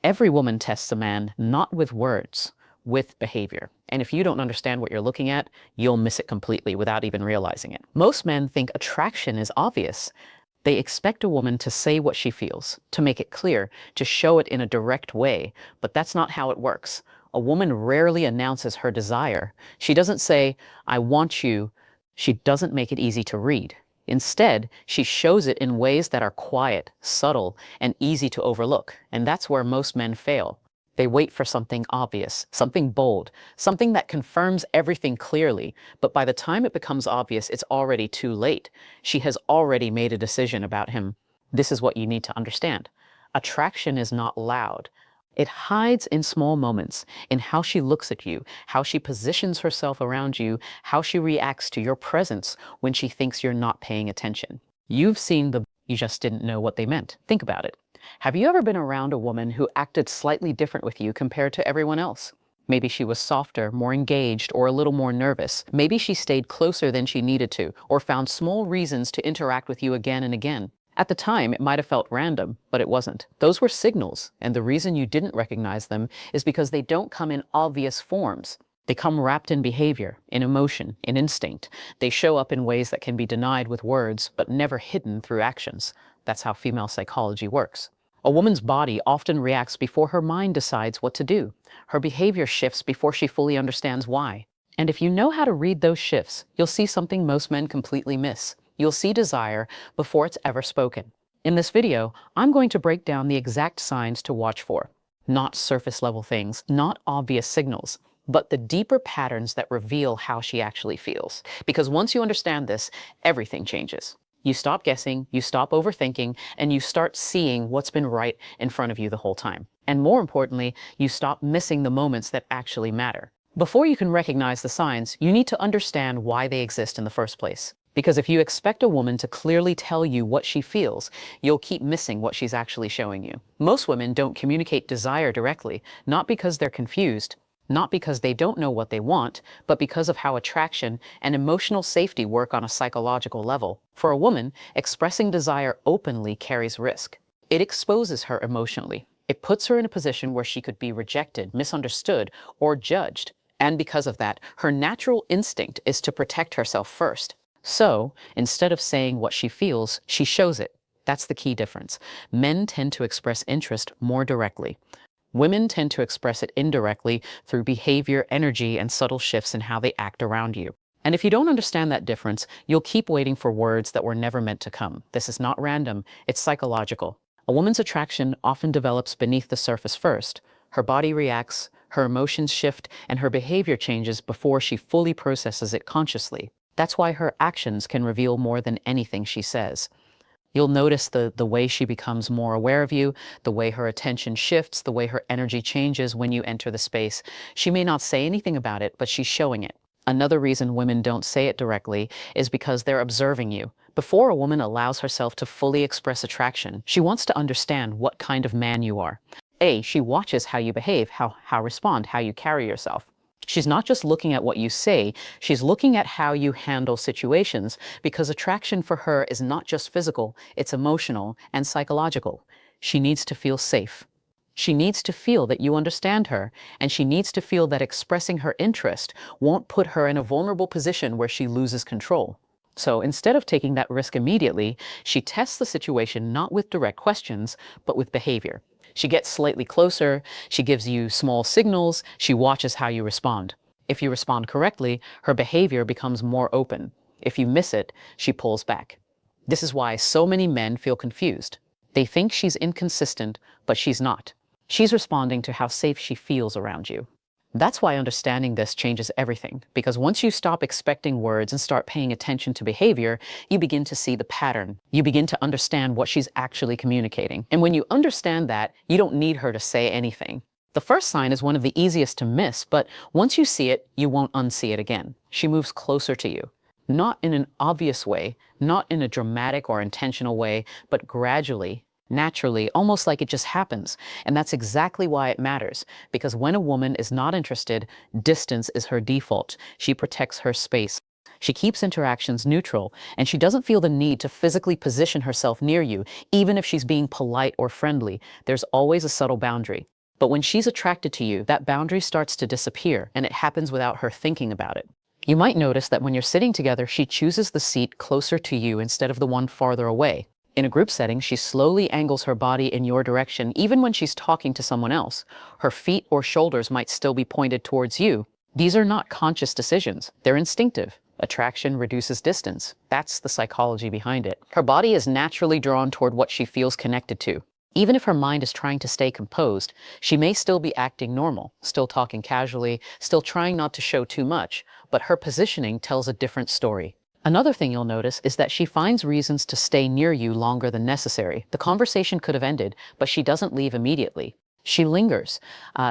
Every woman tests a man not with words, with behavior. And if you don't understand what you're looking at, you'll miss it completely without even realizing it. Most men think attraction is obvious. They expect a woman to say what she feels, to make it clear, to show it in a direct way, but that's not how it works. A woman rarely announces her desire. She doesn't say, "I want you." She doesn't make it easy to read. Instead, she shows it in ways that are quiet, subtle, and easy to overlook, and that's where most men fail. They wait for something obvious, something bold, something that confirms everything clearly, but by the time it becomes obvious, it's already too late. She has already made a decision about him. This is what you need to understand. Attraction is not loud. It hides in small moments, in how she looks at you, how she positions herself around you, how she reacts to your presence when she thinks you're not paying attention. You've seen you just didn't know what they meant. Think about it. Have you ever been around a woman who acted slightly different with you compared to everyone else? Maybe she was softer, more engaged, or a little more nervous. Maybe she stayed closer than she needed to, or found small reasons to interact with you again and again. At the time, it might have felt random, but it wasn't. Those were signals, and the reason you didn't recognize them is because they don't come in obvious forms. They come wrapped in behavior, in emotion, in instinct. They show up in ways that can be denied with words, but never hidden through actions. That's how female psychology works. A woman's body often reacts before her mind decides what to do. Her behavior shifts before she fully understands why. And if you know how to read those shifts, you'll see something most men completely miss. You'll see desire before it's ever spoken. In this video, I'm going to break down the exact signs to watch for. Not surface level things, not obvious signals, but the deeper patterns that reveal how she actually feels. Because once you understand this, everything changes. You stop guessing, you stop overthinking, and you start seeing what's been right in front of you the whole time. And more importantly, you stop missing the moments that actually matter. Before you can recognize the signs, you need to understand why they exist in the first place. Because if you expect a woman to clearly tell you what she feels, you'll keep missing what she's actually showing you. Most women don't communicate desire directly, not because they're confused, not because they don't know what they want, but because of how attraction and emotional safety work on a psychological level. For a woman, expressing desire openly carries risk. It exposes her emotionally. It puts her in a position where she could be rejected, misunderstood, or judged. And because of that, her natural instinct is to protect herself first. So, instead of saying what she feels, she shows it. That's the key difference. Men tend to express interest more directly. Women tend to express it indirectly through behavior, energy, and subtle shifts in how they act around you. And if you don't understand that difference, you'll keep waiting for words that were never meant to come. This is not random, it's psychological. A woman's attraction often develops beneath the surface first. Her body reacts, her emotions shift, and her behavior changes before she fully processes it consciously. That's why her actions can reveal more than anything she says. You'll notice the way she becomes more aware of you, the way her attention shifts, the way her energy changes when you enter the space. She may not say anything about it, but she's showing it. Another reason women don't say it directly is because they're observing you. Before a woman allows herself to fully express attraction, she wants to understand what kind of man you are. She watches how you behave, how respond, how you carry yourself. She's not just looking at what you say, she's looking at how you handle situations, because attraction for her is not just physical, it's emotional and psychological. She needs to feel safe. She needs to feel that you understand her, and she needs to feel that expressing her interest won't put her in a vulnerable position where she loses control. So instead of taking that risk immediately, she tests the situation not with direct questions, but with behavior. She gets slightly closer, she gives you small signals, she watches how you respond. If you respond correctly, her behavior becomes more open. If you miss it, she pulls back. This is why so many men feel confused. They think she's inconsistent, but she's not. She's responding to how safe she feels around you. That's why understanding this changes everything, because once you stop expecting words and start paying attention to behavior, you begin to see the pattern. You begin to understand what she's actually communicating. And when you understand that, you don't need her to say anything. The first sign is one of the easiest to miss, but once you see it, you won't unsee it again. She moves closer to you. Not in an obvious way, not in a dramatic or intentional way, but gradually, naturally, almost like it just happens. And that's exactly why it matters, because when a woman is not interested, distance is her default. She protects her space. She keeps interactions neutral, and she doesn't feel the need to physically position herself near you, even if she's being polite or friendly. There's always a subtle boundary. But when she's attracted to you, that boundary starts to disappear, and it happens without her thinking about it. You might notice that when you're sitting together, she chooses the seat closer to you instead of the one farther away. In a group setting, she slowly angles her body in your direction, even when she's talking to someone else. Her feet or shoulders might still be pointed towards you. These are not conscious decisions. They're instinctive. Attraction reduces distance. That's the psychology behind it. Her body is naturally drawn toward what she feels connected to. Even if her mind is trying to stay composed, she may still be acting normal, still talking casually, still trying not to show too much, but her positioning tells a different story. Another thing you'll notice is that she finds reasons to stay near you longer than necessary. The conversation could have ended, but she doesn't leave immediately. She lingers.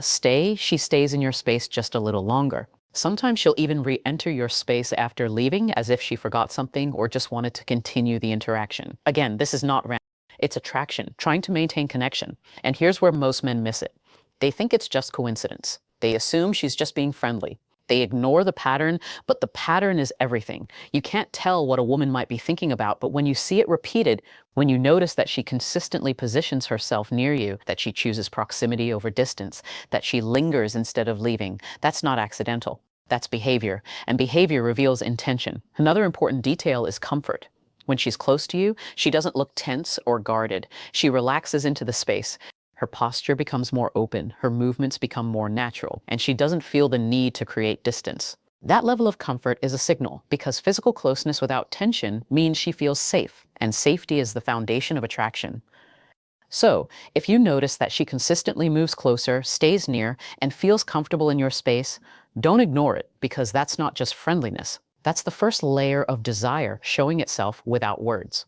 She stays in your space just a little longer. Sometimes she'll even re-enter your space after leaving, as if she forgot something or just wanted to continue the interaction. Again, this is not random. It's attraction, trying to maintain connection. And here's where most men miss it. They think it's just coincidence. They assume she's just being friendly. They ignore the pattern, but the pattern is everything. You can't tell what a woman might be thinking about, but when you see it repeated, when you notice that she consistently positions herself near you, that she chooses proximity over distance, that she lingers instead of leaving, that's not accidental. That's behavior, and behavior reveals intention. Another important detail is comfort. When she's close to you, she doesn't look tense or guarded. She relaxes into the space. Her posture becomes more open, her movements become more natural, and she doesn't feel the need to create distance. That level of comfort is a signal, because physical closeness without tension means she feels safe, and safety is the foundation of attraction. So, if you notice that she consistently moves closer, stays near, and feels comfortable in your space, don't ignore it, because that's not just friendliness. That's the first layer of desire showing itself without words.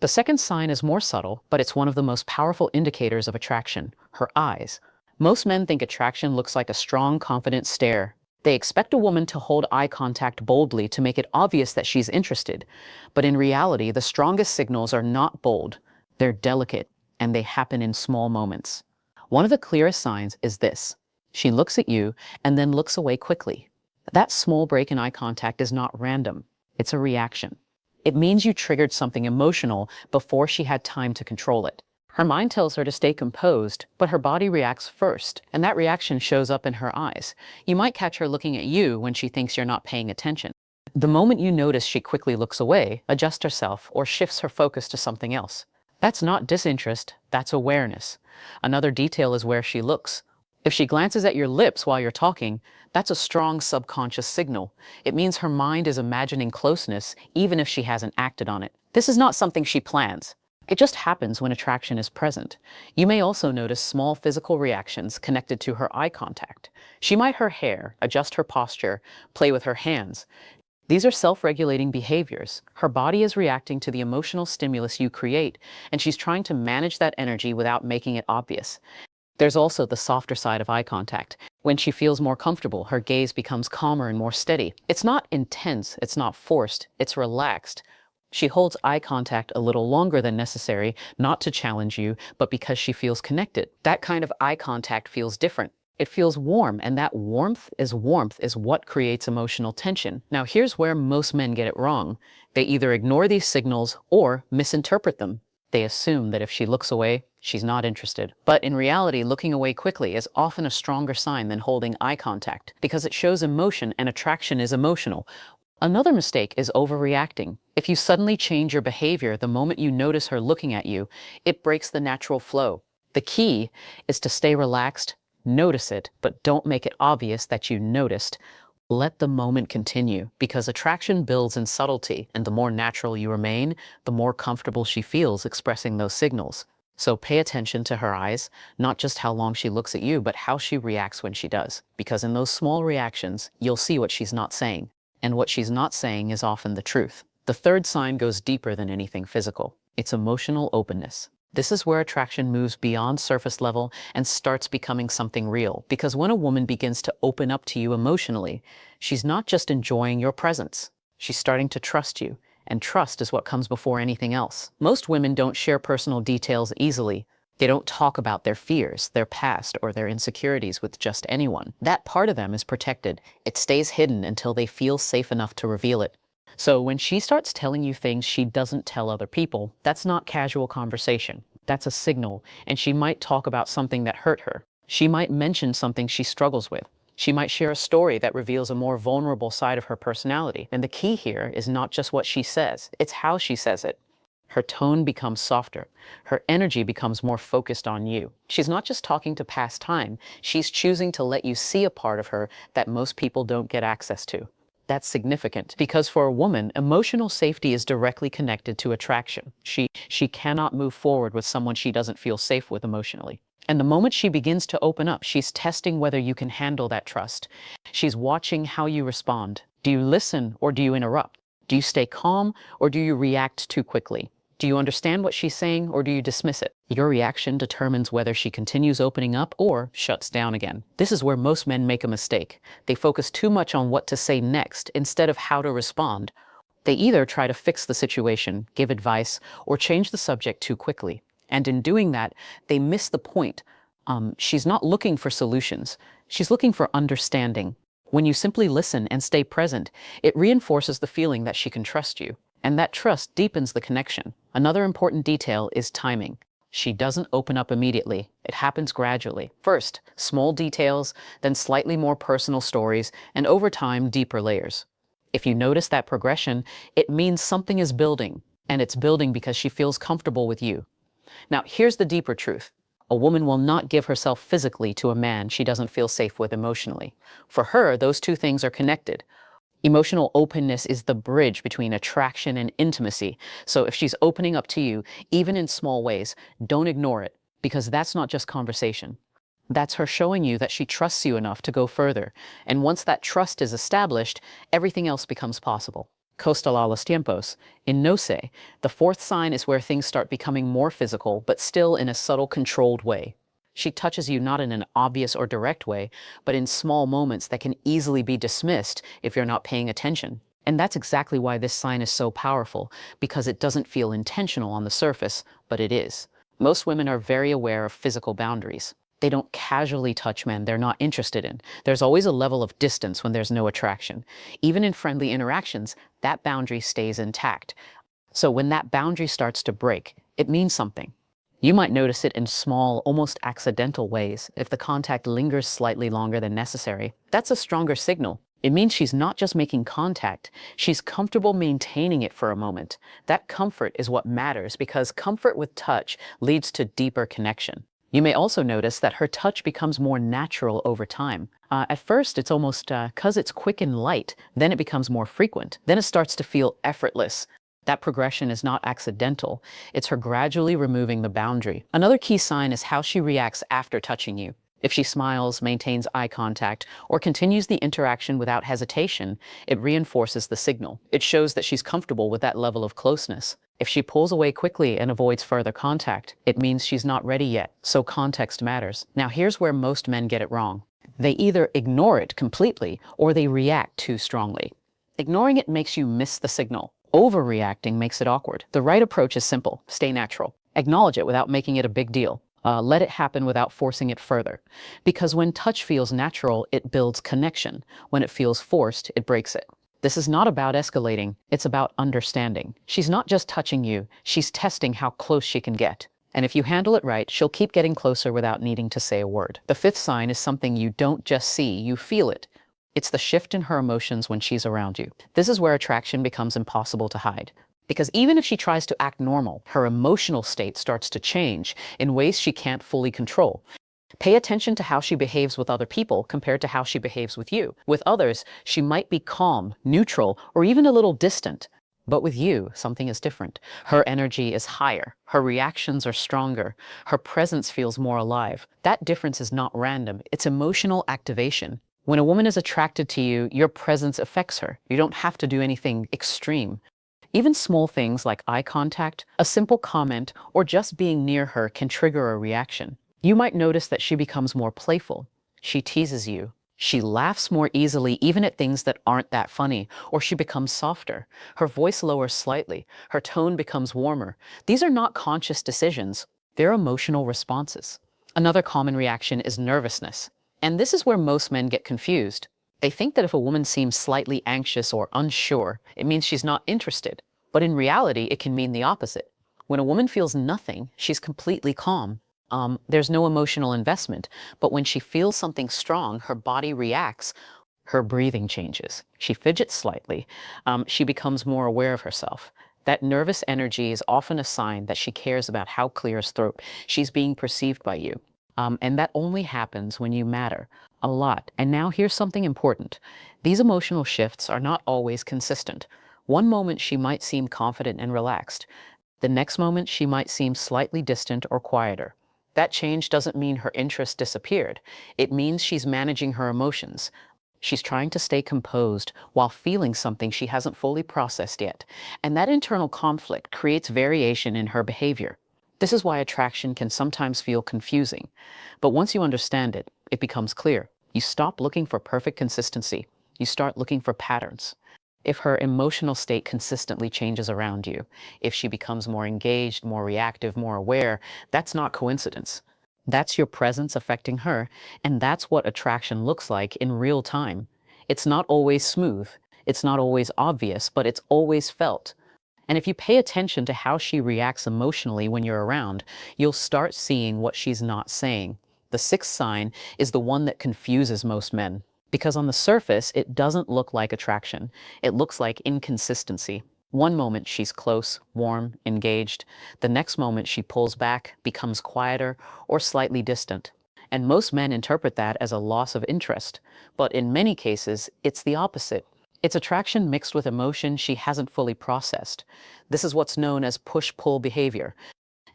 The second sign is more subtle, but it's one of the most powerful indicators of attraction: her eyes. Most men think attraction looks like a strong, confident stare. They expect a woman to hold eye contact boldly to make it obvious that she's interested. But in reality, the strongest signals are not bold. They're delicate, and they happen in small moments. One of the clearest signs is this. She looks at you and then looks away quickly. That small break in eye contact is not random. It's a reaction. It means you triggered something emotional before she had time to control it. Her mind tells her to stay composed, but her body reacts first, and that reaction shows up in her eyes. You might catch her looking at you when she thinks you're not paying attention. The moment you notice she quickly looks away, adjusts herself, or shifts her focus to something else. That's not disinterest, that's awareness. Another detail is where she looks. If she glances at your lips while you're talking, that's a strong subconscious signal. It means her mind is imagining closeness, even if she hasn't acted on it. This is not something she plans. It just happens when attraction is present. You may also notice small physical reactions connected to her eye contact. She might her hair, adjust her posture, play with her hands. These are self-regulating behaviors. Her body is reacting to the emotional stimulus you create, and she's trying to manage that energy without making it obvious. There's also the softer side of eye contact. When she feels more comfortable, her gaze becomes calmer and more steady. It's not intense, it's not forced, it's relaxed. She holds eye contact a little longer than necessary, not to challenge you, but because she feels connected. That kind of eye contact feels different. It feels warm, and that warmth is what creates emotional tension. Now, here's where most men get it wrong. They either ignore these signals or misinterpret them. They assume that if she looks away, she's not interested. But in reality, looking away quickly is often a stronger sign than holding eye contact, because it shows emotion, and attraction is emotional. Another mistake is overreacting. If you suddenly change your behavior the moment you notice her looking at you, it breaks the natural flow. The key is to stay relaxed, notice it, but don't make it obvious that you noticed. Let the moment continue, because attraction builds in subtlety, and the more natural you remain, the more comfortable she feels expressing those signals. So pay attention to her eyes, not just how long she looks at you, but how she reacts when she does. Because in those small reactions, you'll see what she's not saying. And what she's not saying is often the truth. The third sign goes deeper than anything physical. It's emotional openness. This is where attraction moves beyond surface level and starts becoming something real. Because when a woman begins to open up to you emotionally, she's not just enjoying your presence. She's starting to trust you. And trust is what comes before anything else. Most women don't share personal details easily. They don't talk about their fears, their past, or their insecurities with just anyone. That part of them is protected. It stays hidden until they feel safe enough to reveal it. So when she starts telling you things she doesn't tell other people, that's not casual conversation. That's a signal, and she might talk about something that hurt her. She might mention something she struggles with. She might share a story that reveals a more vulnerable side of her personality. And the key here is not just what she says, it's how she says it. Her tone becomes softer. Her energy becomes more focused on you. She's not just talking to pass time, she's choosing to let you see a part of her that most people don't get access to. That's significant because for a woman, emotional safety is directly connected to attraction. She cannot move forward with someone she doesn't feel safe with emotionally. And the moment she begins to open up, she's testing whether you can handle that trust. She's watching how you respond. Do you listen or do you interrupt? Do you stay calm or do you react too quickly? Do you understand what she's saying or do you dismiss it? Your reaction determines whether she continues opening up or shuts down again. This is where most men make a mistake. They focus too much on what to say next instead of how to respond. They either try to fix the situation, give advice, or change the subject too quickly. And in doing that, they miss the point. She's not looking for solutions. She's looking for understanding. When you simply listen and stay present, it reinforces the feeling that she can trust you. And that trust deepens the connection. Another important detail is timing. She doesn't open up immediately. It happens gradually. First, small details, then slightly more personal stories, and over time, deeper layers. If you notice that progression, it means something is building, and it's building because she feels comfortable with you. Now, here's the deeper truth. A woman will not give herself physically to a man she doesn't feel safe with emotionally. For her, those two things are connected. Emotional openness is the bridge between attraction and intimacy. So if she's opening up to you, even in small ways, don't ignore it, because that's not just conversation. That's her showing you that she trusts you enough to go further. And once that trust is established, everything else becomes possible. Coastal a los tiempos. In no se, the fourth sign is where things start becoming more physical, but still in a subtle, controlled way. She touches you not in an obvious or direct way, but in small moments that can easily be dismissed if you're not paying attention. And that's exactly why this sign is so powerful, because it doesn't feel intentional on the surface, but it is. Most women are very aware of physical boundaries. They don't casually touch men they're not interested in. There's always a level of distance when there's no attraction. Even in friendly interactions, that boundary stays intact. So when that boundary starts to break, it means something. You might notice it in small, almost accidental ways. If the contact lingers slightly longer than necessary, that's a stronger signal. It means she's not just making contact, she's comfortable maintaining it for a moment. That comfort is what matters because comfort with touch leads to deeper connection. You may also notice that her touch becomes more natural over time. At first, it's almost, 'cause it's quick and light, then it becomes more frequent. Then it starts to feel effortless. That progression is not accidental. It's her gradually removing the boundary. Another key sign is how she reacts after touching you. If she smiles, maintains eye contact, or continues the interaction without hesitation, it reinforces the signal. It shows that she's comfortable with that level of closeness. If she pulls away quickly and avoids further contact, it means she's not ready yet, so context matters. Now here's where most men get it wrong. They either ignore it completely or they react too strongly. Ignoring it makes you miss the signal. Overreacting makes it awkward. The right approach is simple. Stay natural. Acknowledge it without making it a big deal. Let it happen without forcing it further. Because when touch feels natural, it builds connection. When it feels forced, it breaks it. This is not about escalating. It's about understanding. She's not just touching you. She's testing how close she can get. And if you handle it right, she'll keep getting closer without needing to say a word. The fifth sign is something you don't just see, you feel it. It's the shift in her emotions when she's around you. This is where attraction becomes impossible to hide. Because even if she tries to act normal, her emotional state starts to change in ways she can't fully control. Pay attention to how she behaves with other people compared to how she behaves with you. With others, she might be calm, neutral, or even a little distant. But with you, something is different. Her energy is higher. Her reactions are stronger. Her presence feels more alive. That difference is not random. It's emotional activation. When a woman is attracted to you, your presence affects her. You don't have to do anything extreme. Even small things like eye contact, a simple comment, or just being near her can trigger a reaction. You might notice that she becomes more playful. She teases you. She laughs more easily even at things that aren't that funny, or she becomes softer. Her voice lowers slightly. Her tone becomes warmer. These are not conscious decisions. They're emotional responses. Another common reaction is nervousness. And this is where most men get confused. They think that if a woman seems slightly anxious or unsure, it means she's not interested. But in reality, it can mean the opposite. When a woman feels nothing, she's completely calm. There's no emotional investment. But when she feels something strong, her body reacts. Her breathing changes. She fidgets slightly. She becomes more aware of herself. That nervous energy is often a sign that she cares about how clear his throat. She's being perceived by you. And that only happens when you matter a lot. And now here's something important. These emotional shifts are not always consistent. One moment she might seem confident and relaxed. The next moment she might seem slightly distant or quieter. That change doesn't mean her interest disappeared. It means she's managing her emotions. She's trying to stay composed while feeling something she hasn't fully processed yet. And that internal conflict creates variation in her behavior. This is why attraction can sometimes feel confusing. But once you understand it, it becomes clear. You stop looking for perfect consistency. You start looking for patterns. If her emotional state consistently changes around you, if she becomes more engaged, more reactive, more aware, that's not coincidence. That's your presence affecting her, and that's what attraction looks like in real time. It's not always smooth, it's not always obvious, but it's always felt. And if you pay attention to how she reacts emotionally when you're around, you'll start seeing what she's not saying. The sixth sign is the one that confuses most men. Because on the surface, it doesn't look like attraction. It looks like inconsistency. One moment she's close, warm, engaged. The next moment she pulls back, becomes quieter, or slightly distant. And most men interpret that as a loss of interest. But in many cases, it's the opposite. It's attraction mixed with emotion she hasn't fully processed. This is what's known as push-pull behavior.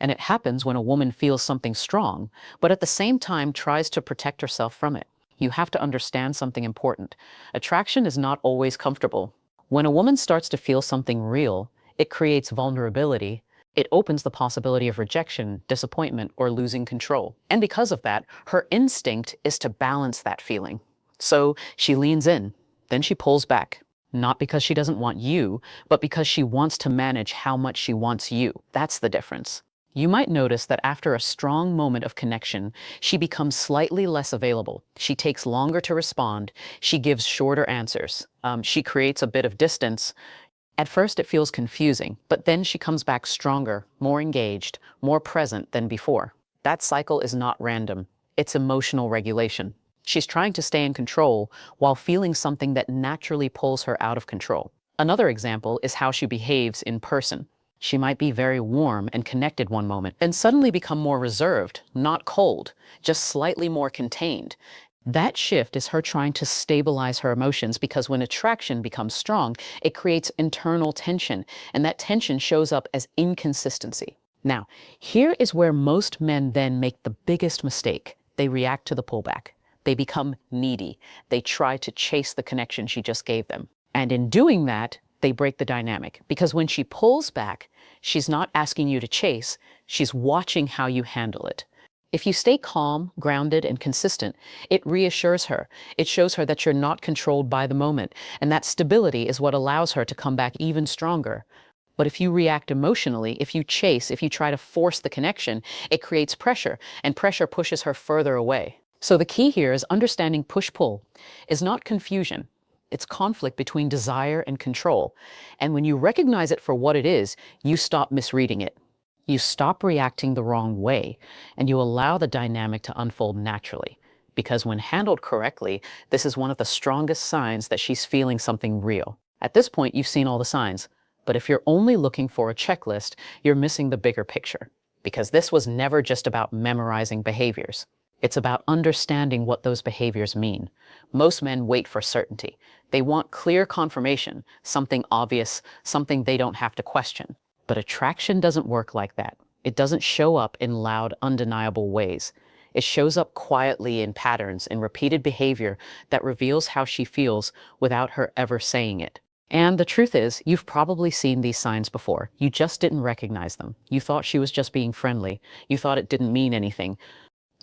And it happens when a woman feels something strong, but at the same time tries to protect herself from it. You have to understand something important. Attraction is not always comfortable. When a woman starts to feel something real, it creates vulnerability. It opens the possibility of rejection, disappointment, or losing control. And because of that, her instinct is to balance that feeling. So she leans in, then she pulls back. Not because she doesn't want you, but because she wants to manage how much she wants you. That's the difference. You might notice that after a strong moment of connection, she becomes slightly less available. She takes longer to respond. She gives shorter answers. She creates a bit of distance. At first, it feels confusing, but then she comes back stronger, more engaged, more present than before. That cycle is not random. It's emotional regulation. She's trying to stay in control while feeling something that naturally pulls her out of control. Another example is how she behaves in person. She might be very warm and connected one moment, and suddenly become more reserved, not cold, just slightly more contained. That shift is her trying to stabilize her emotions, because when attraction becomes strong, it creates internal tension, and that tension shows up as inconsistency. Now, here is where most men then make the biggest mistake. They react to the pullback. They become needy. They try to chase the connection she just gave them. And in doing that, they break the dynamic, because when she pulls back, she's not asking you to chase, she's watching how you handle it. If you stay calm, grounded, and consistent, it reassures her. It shows her that you're not controlled by the moment, and that stability is what allows her to come back even stronger. But if you react emotionally, if you chase, if you try to force the connection, it creates pressure, and pressure pushes her further away. So the key here is understanding push-pull is not confusion. It's conflict between desire and control. And when you recognize it for what it is, you stop misreading it. You stop reacting the wrong way, and you allow the dynamic to unfold naturally. Because when handled correctly, this is one of the strongest signs that she's feeling something real. At this point, you've seen all the signs. But if you're only looking for a checklist, you're missing the bigger picture. Because this was never just about memorizing behaviors. It's about understanding what those behaviors mean. Most men wait for certainty. They want clear confirmation, something obvious, something they don't have to question. But attraction doesn't work like that. It doesn't show up in loud, undeniable ways. It shows up quietly in patterns, in repeated behavior that reveals how she feels without her ever saying it. And the truth is, you've probably seen these signs before. You just didn't recognize them. You thought she was just being friendly. You thought it didn't mean anything.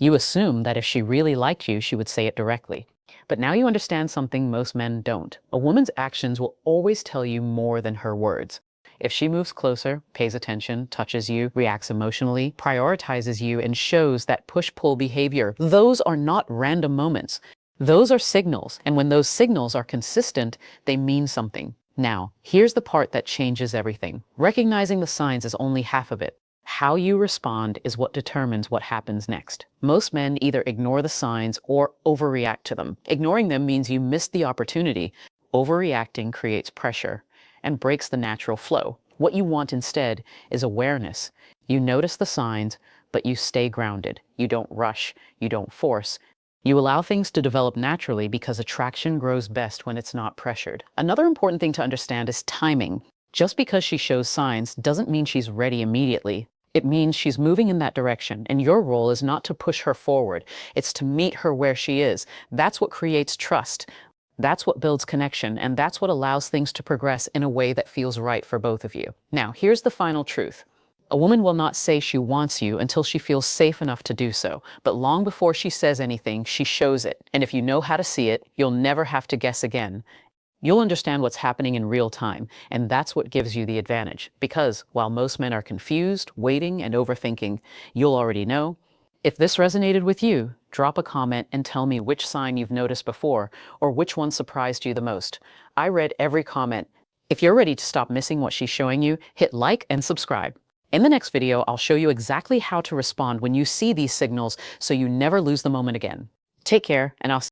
You assumed that if she really liked you, she would say it directly. But now you understand something most men don't. A woman's actions will always tell you more than her words. If she moves closer, pays attention, touches you, reacts emotionally, prioritizes you, and shows that push-pull behavior, those are not random moments. Those are signals, and when those signals are consistent, they mean something. Now, here's the part that changes everything. Recognizing the signs is only half of it. How you respond is what determines what happens next. Most men either ignore the signs or overreact to them. Ignoring them means you missed the opportunity. Overreacting creates pressure and breaks the natural flow. What you want instead is awareness. You notice the signs, but you stay grounded. You don't rush. You don't force. You allow things to develop naturally because attraction grows best when it's not pressured. Another important thing to understand is timing. Just because she shows signs doesn't mean she's ready immediately. It means she's moving in that direction, and your role is not to push her forward. It's to meet her where she is. That's what creates trust. That's what builds connection, and that's what allows things to progress in a way that feels right for both of you. Now, here's the final truth. A woman will not say she wants you until she feels safe enough to do so. But long before she says anything, she shows it. And if you know how to see it, you'll never have to guess again. You'll understand what's happening in real time, and that's what gives you the advantage. Because while most men are confused, waiting, and overthinking, you'll already know. If this resonated with you, drop a comment and tell me which sign you've noticed before, or which one surprised you the most. I read every comment. If you're ready to stop missing what she's showing you, hit like and subscribe. In the next video, I'll show you exactly how to respond when you see these signals so you never lose the moment again. Take care, and I'll